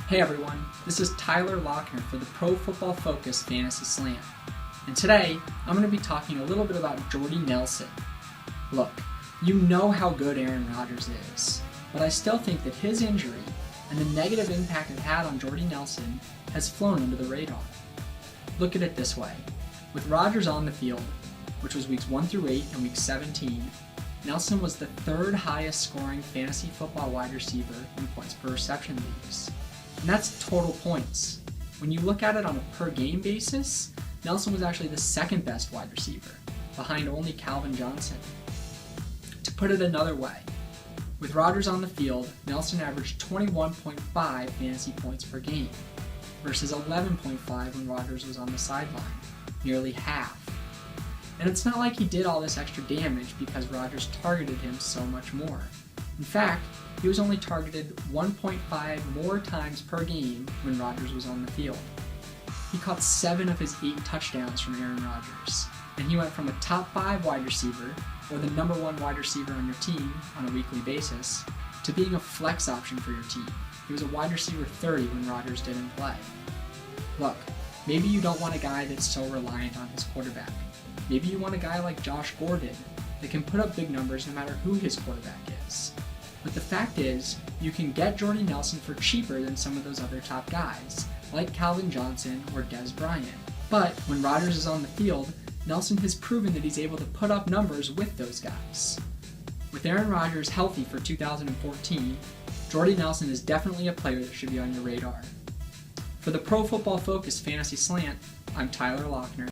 Hey everyone, this is Tyler Loechner for the Pro Football Focus Fantasy Slant. And today, I'm going to be talking a little bit about Jordy Nelson. Look, you know how good Aaron Rodgers is, but I still think that his injury and the negative impact it had on Jordy Nelson has flown under the radar. Look at it this way. With Rodgers on the field, which was weeks 1 through 8 and week 17, Nelson was the third highest scoring fantasy football wide receiver in points per reception leagues. And that's total points. When you look at it on a per game basis, Nelson was actually the second best wide receiver, behind only Calvin Johnson. To put it another way, with Rodgers on the field, Nelson averaged 21.5 fantasy points per game, versus 11.5 when Rodgers was on the sideline, nearly half. And it's not like he did all this extra damage because Rodgers targeted him so much more. In fact, he was only targeted 1.5 more times per game when Rodgers was on the field. He caught 7 of his 8 touchdowns from Aaron Rodgers, and he went from a top 5 wide receiver, or the number 1 wide receiver on your team on a weekly basis, to being a flex option for your team. He was a wide receiver 30 when Rodgers didn't play. Look, maybe you don't want a guy that's so reliant on his quarterback. Maybe you want a guy like Josh Gordon that can put up big numbers no matter who his quarterback is. But the fact is, you can get Jordy Nelson for cheaper than some of those other top guys, like Calvin Johnson or Dez Bryant. But when Rodgers is on the field, Nelson has proven that he's able to put up numbers with those guys. With Aaron Rodgers healthy for 2014, Jordy Nelson is definitely a player that should be on your radar. For the Pro Football Focus Fantasy Slant, I'm Tyler Loechner.